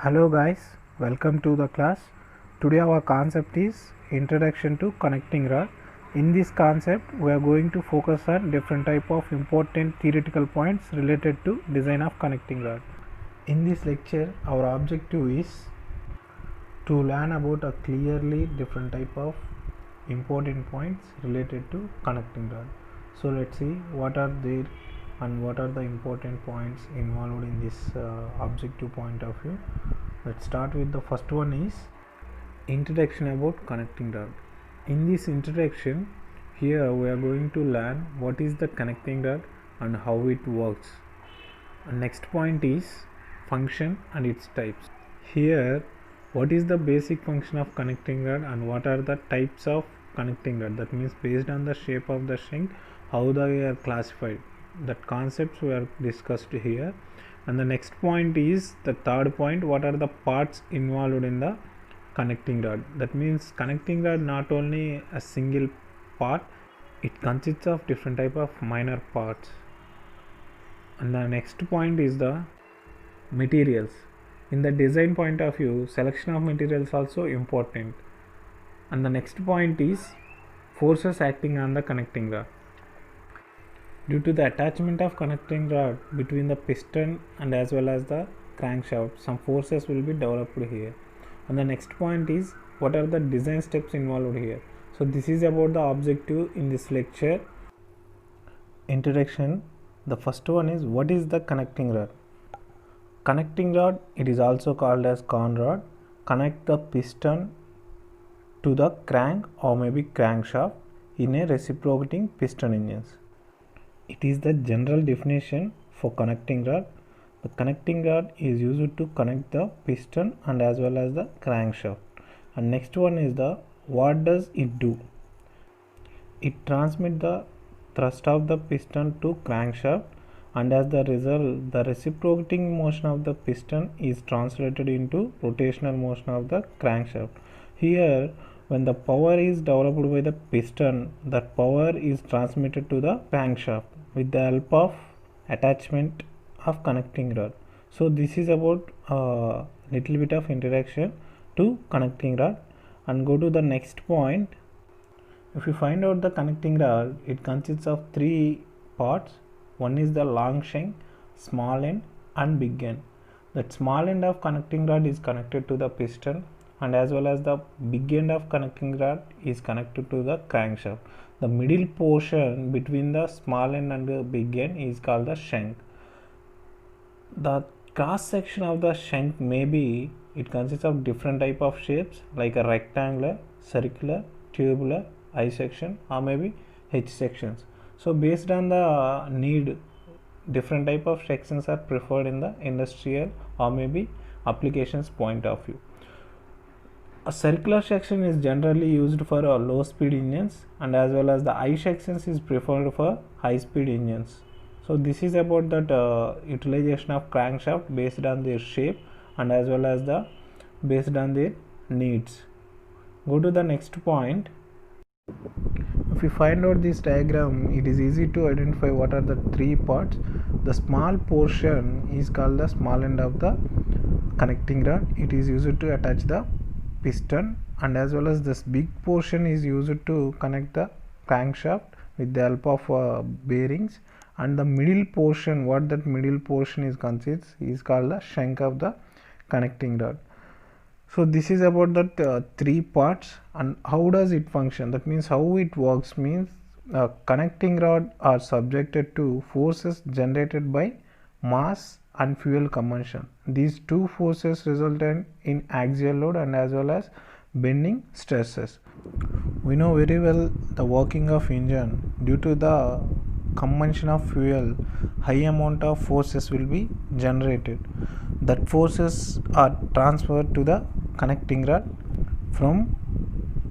Hello guys, welcome to the class. Today our concept is Introduction to Connecting Rod. In this concept we are going to focus on different type of important theoretical points related to design of connecting rod. In this lecture our objective is to learn about a clearly different type of important points related to connecting rod. So let's see what are there and what are the important points involved in this objective point of view. Let's start with the first one is introduction about connecting rod. In this introduction, here we are going to learn what is the connecting rod and how it works. Next point is function and its types. Here, what is the basic function of connecting rod and what are the types of connecting rod? That means based on the shape of the shank, how they are classified. That concepts were discussed here. And the next point is the third point, what are the parts involved in the connecting rod. That means connecting rod not only a single part, it consists of different type of minor parts. And the next point is the materials. In the design point of view, selection of materials also important. And the next point is forces acting on the connecting rod. Due to the attachment of connecting rod between the piston and as well as the crankshaft, some forces will be developed here. And the next point is what are the design steps involved here. So this is about the objective in this lecture. Introduction. The first one is what is the connecting rod. Connecting rod, it is also called as con rod, connect the piston to the crank or maybe crankshaft in a reciprocating piston engines. It is the general definition for connecting rod. The connecting rod is used to connect the piston and as well as the crankshaft. And next one is the what does it do? It transmits the thrust of the piston to crankshaft, and as the result the reciprocating motion of the piston is translated into rotational motion of the crankshaft. Here when the power is developed by the piston, that power is transmitted to the crankshaft with the help of attachment of connecting rod. So this is about a little bit of introduction to connecting rod. And go to the next point. If you find out the connecting rod, it consists of three parts. One is the long shank, small end and big end. That small end of connecting rod is connected to the piston, and as well as the big end of connecting rod is connected to the crankshaft. The middle portion between the small end and the big end is called the shank. The cross section of the shank it consists of different type of shapes like a rectangular, circular, tubular, I section or maybe H sections. So based on the need, different type of sections are preferred in the industrial or maybe applications point of view. A circular section is generally used for low speed engines, and as well as the I sections is preferred for high speed engines. So this is about that utilization of crankshaft based on their shape and as well as the based on their needs. Go to the next point. If you find out this diagram, it is easy to identify what are the three parts. The small portion is called the small end of the connecting rod. It is used to attach the piston, and as well as this big portion is used to connect the crankshaft with the help of bearings. And the middle portion, what that middle portion is consists is called the shank of the connecting rod. So this is about that three parts. And how does it function? That means how it works means connecting rod are subjected to forces generated by mass and fuel combustion. These two forces result in axial load and as well as bending stresses. We know very well the working of engine. Due to the combustion of fuel, high amount of forces will be generated. That forces are transferred to the connecting rod from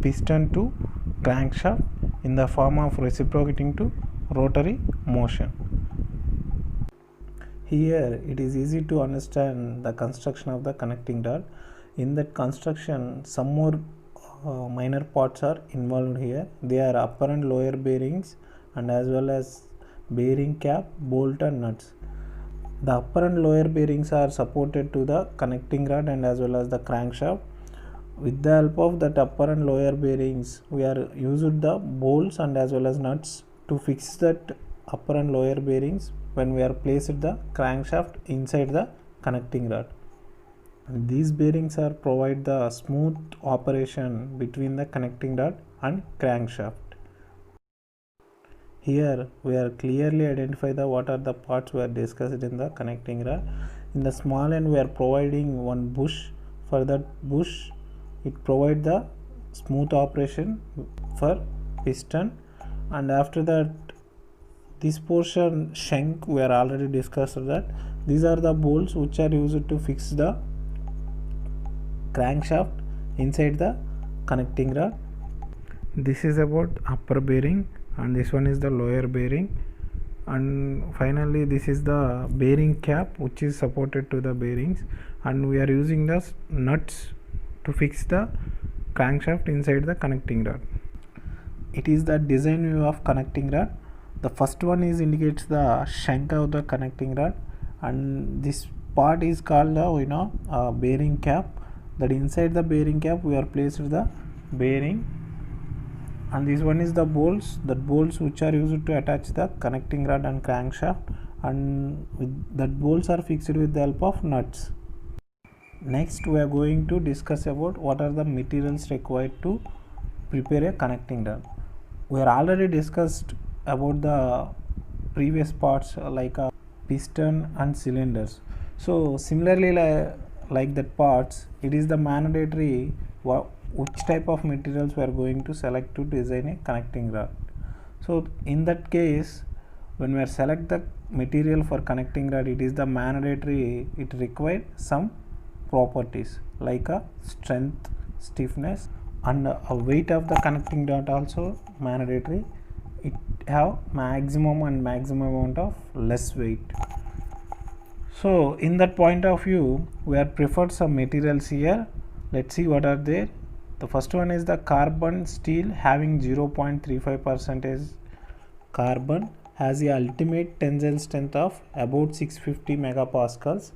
piston to crankshaft in the form of reciprocating to rotary motion. Here it is easy to understand the construction of the connecting rod. In that construction, some more minor parts are involved here. They are upper and lower bearings and as well as bearing cap, bolt and nuts. The upper and lower bearings are supported to the connecting rod and as well as the crankshaft. With the help of that upper and lower bearings, we are used the bolts and as well as nuts to fix that upper and lower bearings when we are placed the crankshaft inside the connecting rod. And these bearings are provide the smooth operation between the connecting rod and crankshaft. Here we are clearly identify the what are the parts we are discussed in the connecting rod. In the small end we are providing one bush. For that bush it provide the smooth operation for piston, and after that this portion shank we are already discussed that these are the bolts which are used to fix the crankshaft inside the connecting rod. This is about upper bearing and this one is the lower bearing, and finally this is the bearing cap which is supported to the bearings, and we are using the nuts to fix the crankshaft inside the connecting rod. It is the design view of connecting rod. The first one is indicates the shank of the connecting rod, and this part is called the bearing cap. That inside the bearing cap we are placed the bearing, and this one is the bolts, that bolts which are used to attach the connecting rod and crankshaft, and that bolts are fixed with the help of nuts. Next we are going to discuss about what are the materials required to prepare a connecting rod. We are already discussed about the previous parts like piston and cylinders. So similarly like that parts, it is the mandatory which type of materials we are going to select to design a connecting rod. So in that case, when we are select the material for connecting rod, it is the mandatory, it requires some properties like a strength, stiffness, and a weight of the connecting rod also mandatory. It have maximum and maximum amount of less weight. So in that point of view, we are preferred some materials here. Let's see what are there. The first one is the carbon steel having 0.35% carbon, has the ultimate tensile strength of about 650 megapascals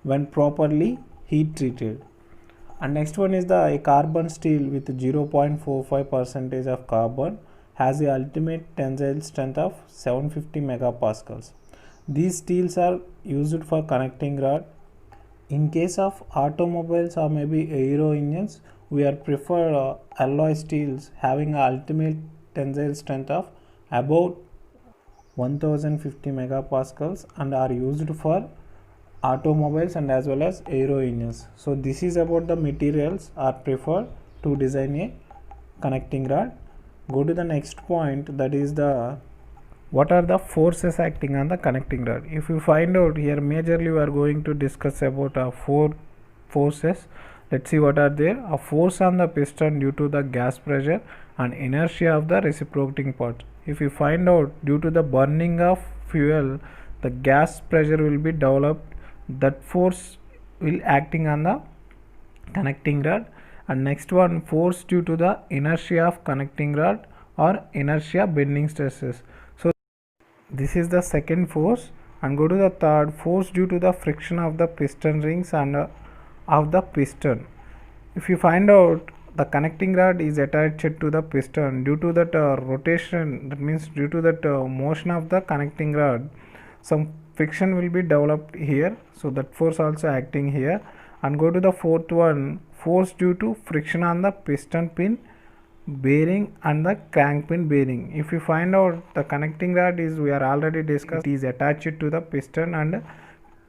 when properly heat treated. And next one is the carbon steel with 0.45% of carbon, has the ultimate tensile strength of 750 megapascals. These steels are used for connecting rod. In case of automobiles or maybe aero engines, we are prefer alloy steels having a ultimate tensile strength of about 1050 megapascals and are used for automobiles and as well as aero engines. So this is about the materials are preferred to design a connecting rod. Go to the next point, that is the what are the forces acting on the connecting rod. If you find out here, majorly we are going to discuss about 4 forces. Let's see what are there. A force on the piston due to the gas pressure and inertia of the reciprocating part. If you find out due to the burning of fuel, the gas pressure will be developed, that force will acting on the connecting rod. And next one, force due to the inertia of connecting rod or inertia bending stresses. So this is the second force. And go to the third, force due to the friction of the piston rings and of the piston. If you find out the connecting rod is attached to the piston, due to that rotation, that means due to that motion of the connecting rod, some friction will be developed here, so that force also acting here. And go to the fourth one, force due to friction on the piston pin bearing and the crank pin bearing. If you find out the connecting rod is, we are already discussed, it is attached to the piston and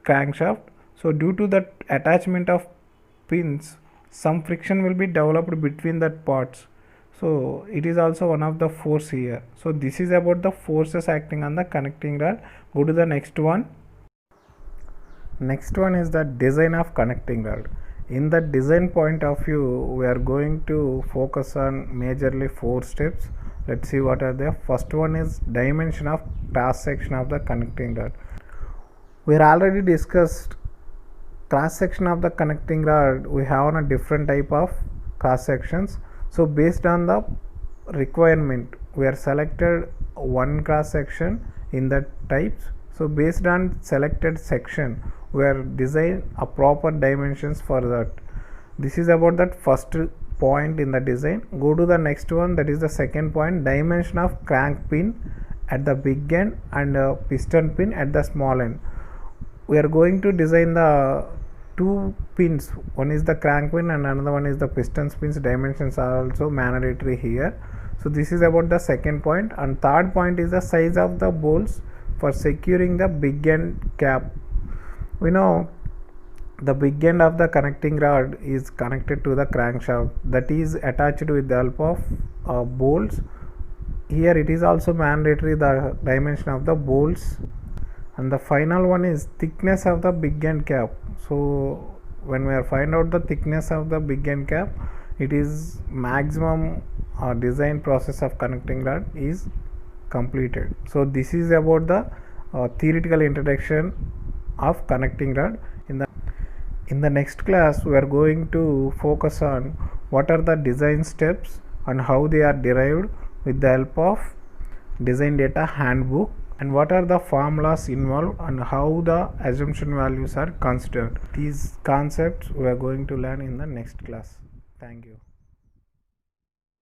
crankshaft. So due to that attachment of pins, some friction will be developed between that parts. So it is also one of the force here. So this is about the forces acting on the connecting rod. Go to the next one. Next one is the design of connecting rod. In the design point of view, we are going to focus on majorly 4 steps. Let's see what are there. First one is dimension of cross section of the connecting rod. We are already discussed cross section of the connecting rod. We have a different type of cross sections. So based on the requirement, we are selected one cross section in that types. So based on selected section, we are design a proper dimensions for that. This is about that first point in the design. Go to the next one, that is the second point, dimension of crank pin at the big end and piston pin at the small end. We are going to design the two pins, one is the crank pin and another one is the piston pins. Dimensions are also mandatory here. So this is about the second point. And third point is the size of the bolts for securing the big end cap. We know the big end of the connecting rod is connected to the crankshaft, that is attached with the help of bolts. Here it is also mandatory the dimension of the bolts. And the final one is thickness of the big end cap. So when we are find out the thickness of the big end cap, it is maximum design process of connecting rod is completed. So this is about the theoretical introduction of connecting rod. In the next class, we are going to focus on what are the design steps and how they are derived with the help of design data handbook, and what are the formulas involved and how the assumption values are considered. These concepts we are going to learn in the next class. Thank you.